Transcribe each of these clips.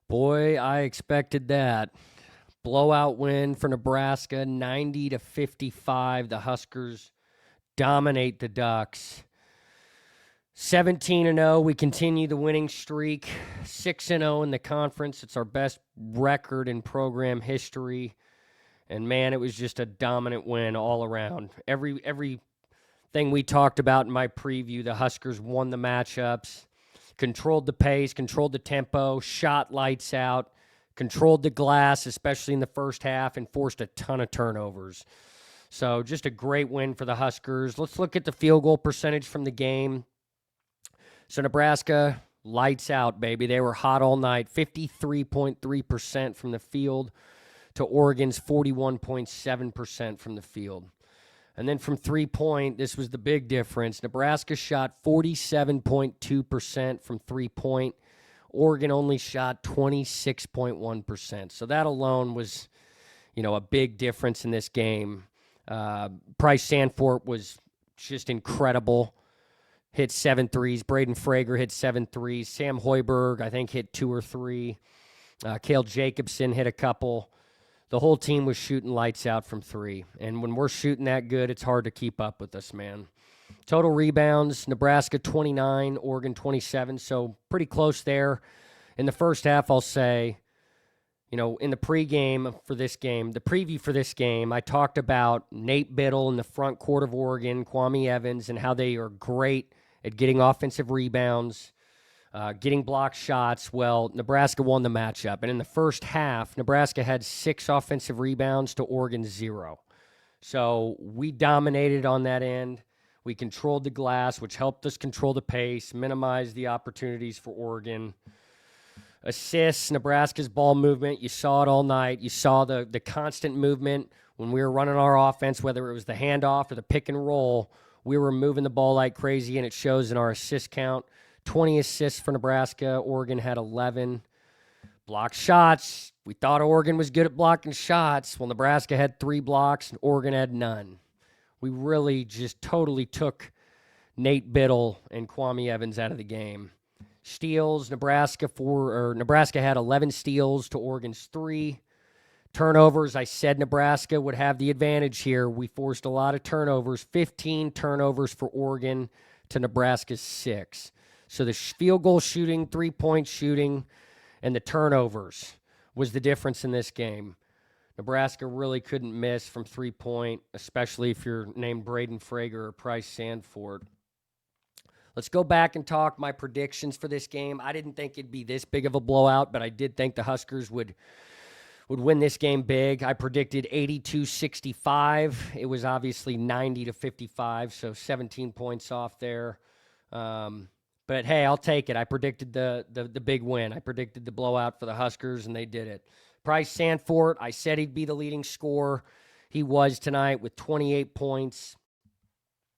Boy, I expected that. Blowout win for Nebraska, 90-55. The Huskers dominate the Ducks. 17-0, we continue the winning streak. 6-0 in the conference. It's our best record in program history. And man, it was just a dominant win all around. Everything we talked about in my preview, the Huskers won the matchups, controlled the pace, controlled the tempo, shot lights out, controlled the glass, especially in the first half, and forced a ton of turnovers. So just a great win for the Huskers. Let's look at the field goal percentage from the game. So Nebraska, lights out, baby. They were hot all night, 53.3% from the field to Oregon's 41.7% from the field. And then from three-point, this was the big difference. Nebraska shot 47.2% from three-point. Oregon only shot 26.1%. So that alone was, a big difference in this game. Price Sandfort was just incredible. Hit 7 threes. Braden Frager hit 7 threes. Sam Hoiberg, I think, hit 2 or 3. Cale Jacobson hit a couple. The whole team was shooting lights out from 3. And when we're shooting that good, it's hard to keep up with us, man. Total rebounds, Nebraska 29, Oregon 27, so pretty close there. In the first half, I'll say, in the pregame for this game, the preview for this game, I talked about Nate Biddle in the front court of Oregon, Kwame Evans, and how they are great at getting offensive rebounds, getting blocked shots. Well, Nebraska won the matchup. And in the first half, Nebraska had 6 offensive rebounds to Oregon's 0. So we dominated on that end. We controlled the glass, which helped us control the pace, minimize the opportunities for Oregon. Assists, Nebraska's ball movement, you saw it all night. You saw the constant movement when we were running our offense, whether it was the handoff or the pick and roll. We were moving the ball like crazy, and it shows in our assist count. 20 assists for Nebraska. Oregon had 11. Blocked shots. We thought Oregon was good at blocking shots. Well, Nebraska had 3 blocks, and Oregon had none. We really just totally took Nate Biddle and Kwame Evans out of the game. Steals, Nebraska had 11 steals to Oregon's 3. Turnovers, I said Nebraska would have the advantage here. We forced a lot of turnovers, 15 turnovers for Oregon to Nebraska's 6. So the field goal shooting, three-point shooting, and the turnovers was the difference in this game. Nebraska really couldn't miss from three-point, especially if you're named Braden Frager or Price Sandfort. Let's go back and talk my predictions for this game. I didn't think it'd be this big of a blowout, but I did think the Huskers would win this game big. I predicted 82-65. It was obviously 90-55, so 17 points off there. But hey, I'll take it. I predicted the big win. I predicted the blowout for the Huskers, and they did it. Price Sandfort, I said he'd be the leading scorer. He was tonight with 28 points.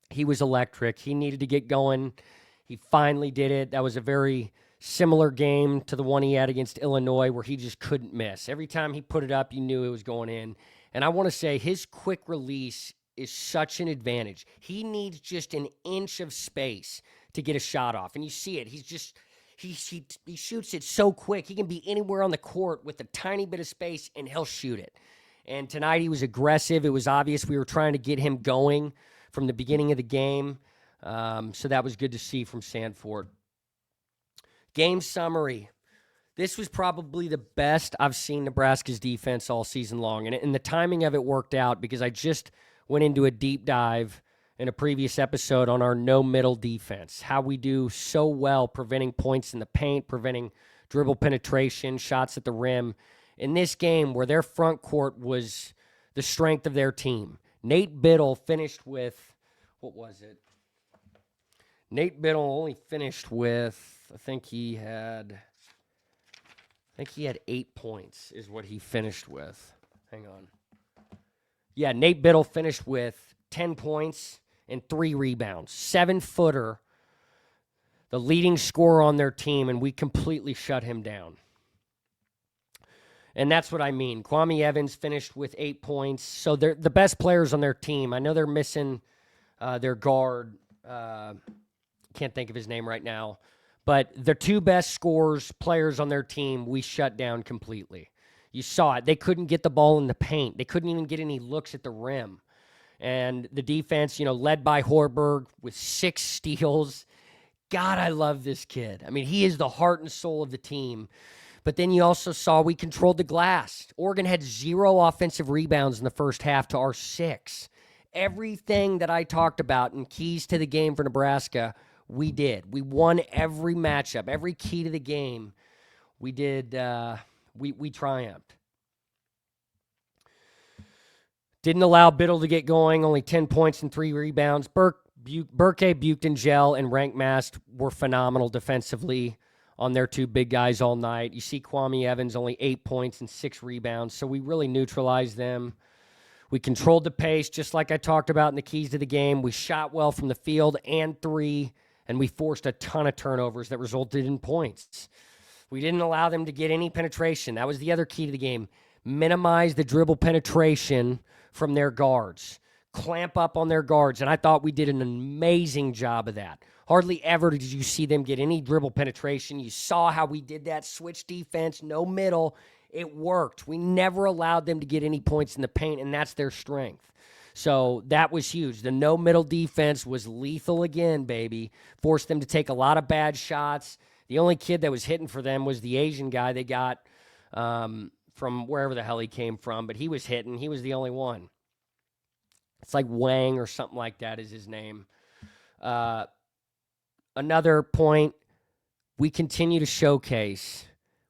He was electric. He needed to get going. He finally did it. That was a very similar game to the one he had against Illinois where he just couldn't miss. Every time he put it up, you knew it was going in. And I want to say his quick release is such an advantage. He needs just an inch of space to get a shot off. And you see it. He shoots it so quick. He can be anywhere on the court with a tiny bit of space, and he'll shoot it. And tonight he was aggressive. It was obvious we were trying to get him going from the beginning of the game. So that was good to see from Sandfort. Game summary. This was probably the best I've seen Nebraska's defense all season long. And the timing of it worked out because I just went into a deep dive in a previous episode on our no-middle defense, how we do so well preventing points in the paint, preventing dribble penetration, shots at the rim. In this game where their front court was the strength of their team, Nate Biddle finished with, what was it? Nate Biddle only finished with, I think he had 8 points is what he finished with. Hang on. Yeah, Nate Biddle finished with 10 points and 3 rebounds. 7-footer, the leading scorer on their team, and we completely shut him down. And that's what I mean. Kwame Evans finished with 8 points. So they're the best players on their team. I know they're missing their guard. Can't think of his name right now. But the two best scorers, players on their team, we shut down completely. You saw it. They couldn't get the ball in the paint. They couldn't even get any looks at the rim. And the defense, led by Hoiberg with 6 steals. God, I love this kid. I mean, he is the heart and soul of the team. But then you also saw we controlled the glass. Oregon had 0 offensive rebounds in the first half to our 6. Everything that I talked about in keys to the game for Nebraska, we did. We won every matchup, every key to the game. We did. We triumphed. Didn't allow Biddle to get going. Only 10 points and 3 rebounds. Burke, Buchton, Gel, and Rank Mast were phenomenal defensively on their 2 big guys all night. You see Kwame Evans, only 8 points and 6 rebounds. So we really neutralized them. We controlled the pace, just like I talked about in the keys to the game. We shot well from the field and 3, and we forced a ton of turnovers that resulted in points. We didn't allow them to get any penetration. That was the other key to the game. Minimize the dribble penetration from their guards. Clamp up on their guards, and I thought we did an amazing job of that. Hardly ever did you see them get any dribble penetration. You saw how we did that switch defense, no middle. It worked. We never allowed them to get any points in the paint, and that's their strength. So that was huge. The no middle defense was lethal again, baby. Forced them to take a lot of bad shots. The only kid that was hitting for them was the Asian guy they got from wherever the hell he came from, but he was hitting. He was the only one. It's like Wang or something like that is his name. Another point, we continue to showcase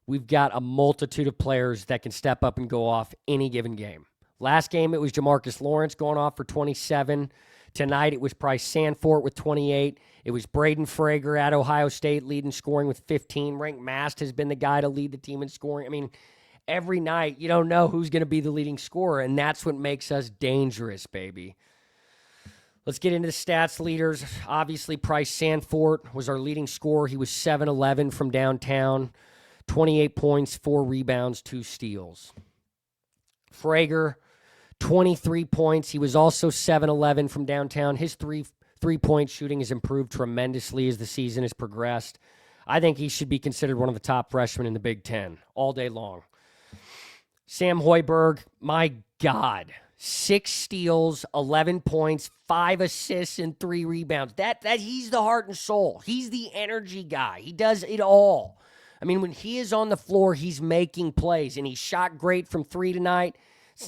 we've got a multitude of players that can step up and go off any given game. Last game, it was Jamarcus Lawrence going off for 27. Tonight, it was Price Sandfort with 28. It was Braden Frager at Ohio State leading scoring with 15. Rank Mast has been the guy to lead the team in scoring. I mean, every night, you don't know who's going to be the leading scorer, and that's what makes us dangerous, baby. Let's get into the stats leaders. Obviously, Price Sandfort was our leading scorer. He was 7-11 from downtown, 28 points, 4 rebounds, 2 steals. Frager, 23 points. He was also 7-11 from downtown. His three-point shooting has improved tremendously as the season has progressed. I think he should be considered one of the top freshmen in the Big Ten all day long. Sam Hoiberg, my God, 6 steals, 11 points, 5 assists, and 3 rebounds. That he's the heart and soul. He's the energy guy. He does it all. I mean, when he is on the floor, he's making plays, and he shot great from 3 tonight.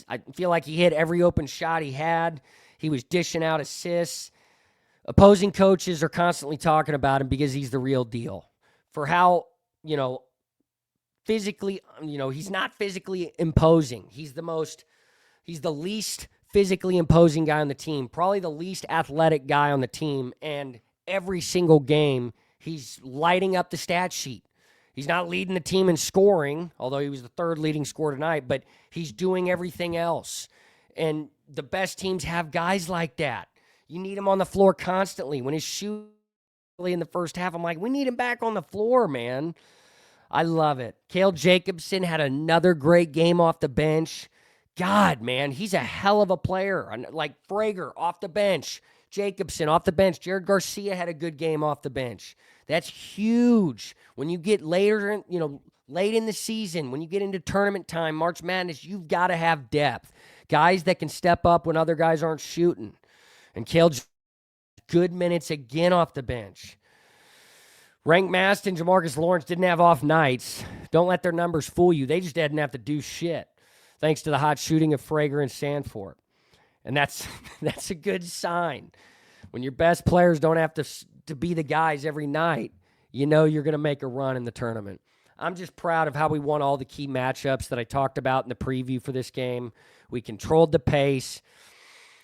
I feel like he hit every open shot he had. He was dishing out assists. Opposing coaches are constantly talking about him because he's the real deal. For how, physically, he's not physically imposing. He's the least physically imposing guy on the team, probably the least athletic guy on the team, and every single game, he's lighting up the stat sheet. He's not leading the team in scoring, although he was the 3rd leading scorer tonight, but he's doing everything else. And the best teams have guys like that. You need him on the floor constantly. When his shooting in the first half, I'm like, we need him back on the floor, man. I love it. Cale Jacobson had another great game off the bench. God, man, he's a hell of a player. Like Frager off the bench. Jacobson off the bench. Jared Garcia had a good game off the bench. That's huge. When you get later, late in the season, when you get into tournament time, March Madness, you've got to have depth. Guys that can step up when other guys aren't shooting. And Cale, good minutes again off the bench. Rank Mast and Jamarcus Lawrence didn't have off nights. Don't let their numbers fool you. They just didn't have to do shit, thanks to the hot shooting of Frager and Sandfort. And that's a good sign. When your best players don't have to be the guys every night, you're going to make a run in the tournament. I'm just proud of how we won all the key matchups that I talked about in the preview for this game. We controlled the pace.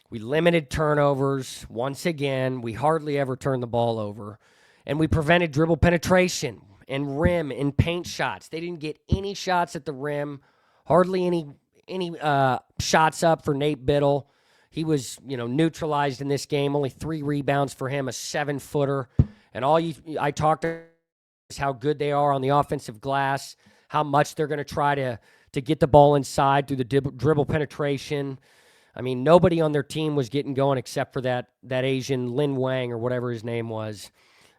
We limited turnovers. Once again, we hardly ever turned the ball over. And we prevented dribble penetration and rim and paint shots. They didn't get any shots at the rim, hardly any shots up for Nate Biddle. He was, neutralized in this game. Only 3 rebounds for him, a 7-footer. And I talked about is how good they are on the offensive glass, how much they're going to try to get the ball inside through the dribble penetration. I mean, nobody on their team was getting going except for that Asian Lin Wang or whatever his name was.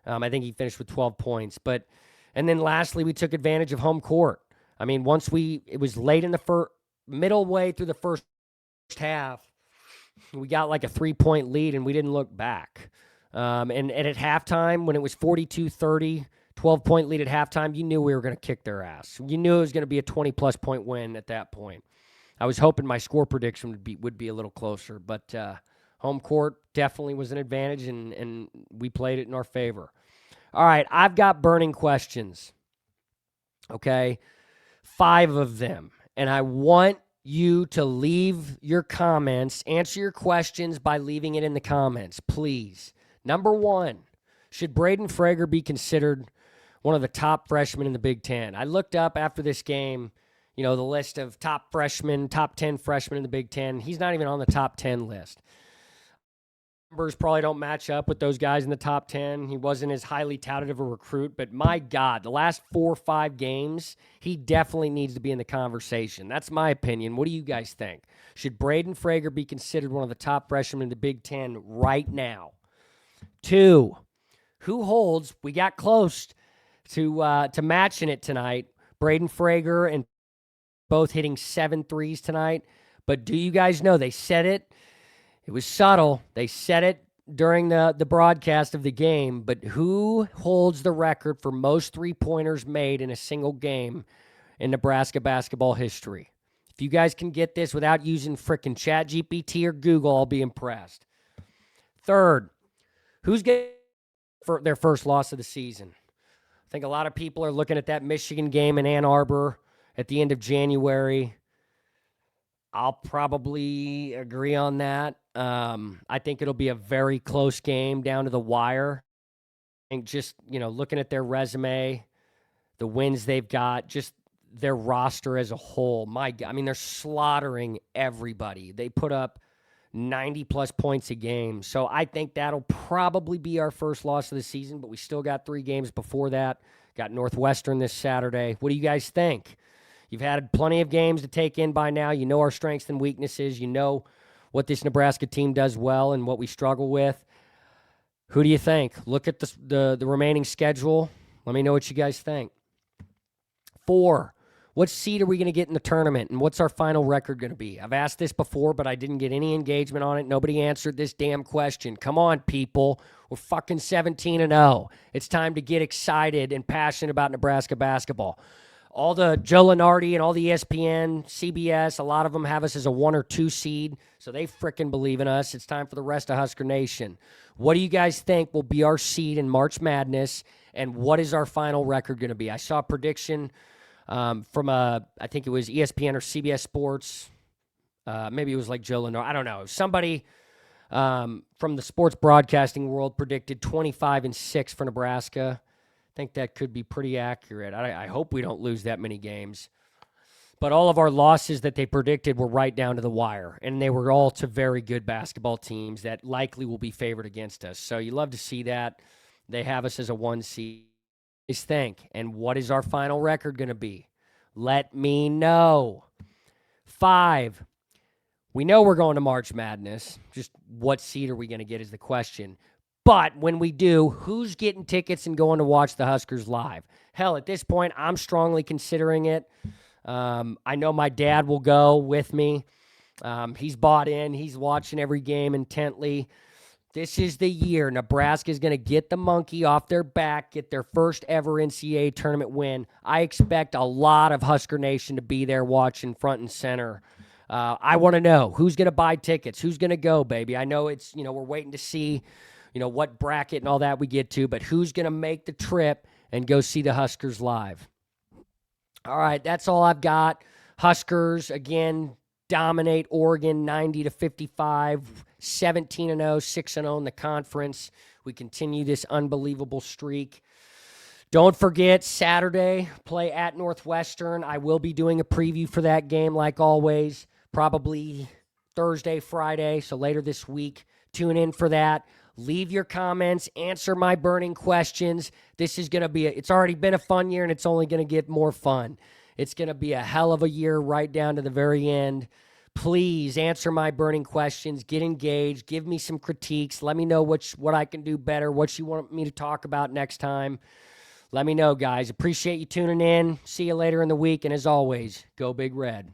I think he finished with 12 points. And then lastly, we took advantage of home court. I mean, it was late in the middle way through the first half, we got like a 3-point lead and we didn't look back. And at halftime, when it was 42-30, 12-point lead at halftime, you knew we were going to kick their ass. You knew it was going to be a 20-plus point win at that point. I was hoping my score prediction would be a little closer, but home court definitely was an advantage, and we played it in our favor. All right, I've got burning questions, okay? 5 of them, and I want you to leave your comments, answer your questions by leaving it in the comments, please. Number 1, should Braden Frager be considered one of the top freshmen in the Big Ten? I looked up after this game, the list of top 10 freshmen in the Big Ten. He's not even on the top 10 list. Numbers probably don't match up with those guys in the top 10. He wasn't as highly touted of a recruit, but my God, the last 4 or 5 games, he definitely needs to be in the conversation. That's my opinion. What do you guys think? Should Braden Frager be considered one of the top freshmen in the Big Ten right now? 2, who holds? We got close to matching it tonight. Braden Frager and both hitting 7 threes tonight. But do you guys know they said it? It was subtle. They said it during the broadcast of the game, but who holds the record for most three-pointers made in a single game in Nebraska basketball history? If you guys can get this without using frickin' ChatGPT or Google, I'll be impressed. 3rd, who's getting their first loss of the season? I think a lot of people are looking at that Michigan game in Ann Arbor at the end of January. I'll probably agree on that. I think it'll be a very close game down to the wire. And just, looking at their resume, the wins they've got, just their roster as a whole. My God, I mean, they're slaughtering everybody. They put up 90-plus points a game. So I think that'll probably be our first loss of the season, but we still got 3 games before that. Got Northwestern this Saturday. What do you guys think? You've had plenty of games to take in by now. You know our strengths and weaknesses. You know what this Nebraska team does well and what we struggle with. Who do you think? Look at the remaining schedule. Let me know what you guys think. 4, what seed are we going to get in the tournament, and what's our final record going to be? I've asked this before, but I didn't get any engagement on it. Nobody answered this damn question. Come on, people. We're fucking 17-0. It's time to get excited and passionate about Nebraska basketball. All the Joe Lenardi and all the ESPN, CBS, a lot of them have us as a 1 or 2 seed, so they frickin' believe in us. It's time for the rest of Husker Nation. What do you guys think will be our seed in March Madness, and what is our final record going to be? I saw a prediction from I think it was ESPN or CBS Sports. Maybe it was like Joe Lenardi. I don't know. Somebody from the sports broadcasting world predicted 25-6 for Nebraska. I think that could be pretty accurate. I hope we don't lose that many games. But all of our losses that they predicted were right down to the wire, and they were all to very good basketball teams that likely will be favored against us. So you love to see that. They have us as a 1 seed. Think, and what is our final record going to be? Let me know. 5, we know we're going to March Madness. Just what seed are we going to get is the question. But when we do, who's getting tickets and going to watch the Huskers live? Hell, at this point, I'm strongly considering it. I know my dad will go with me. He's bought in. He's watching every game intently. This is the year Nebraska is going to get the monkey off their back, get their first ever NCAA tournament win. I expect a lot of Husker Nation to be there watching front and center. I want to know who's going to buy tickets, who's going to go, baby. I know it's, we're waiting to see, what bracket and all that we get to, but who's going to make the trip and go see the Huskers live? All right, that's all I've got. Huskers, again, dominate Oregon 90-55, 17-0, 6-0 in the conference. We continue this unbelievable streak. Don't forget, Saturday, play at Northwestern. I will be doing a preview for that game like always, probably Thursday, Friday, so later this week. Tune in for that. Leave your comments. Answer my burning questions. This is going to be it's already been a fun year, and it's only going to get more fun. It's going to be a hell of a year right down to the very end. Please answer my burning questions. Get engaged. Give me some critiques. Let me know what I can do better, what you want me to talk about next time. Let me know, guys. Appreciate you tuning in. See you later in the week. And as always, go Big Red.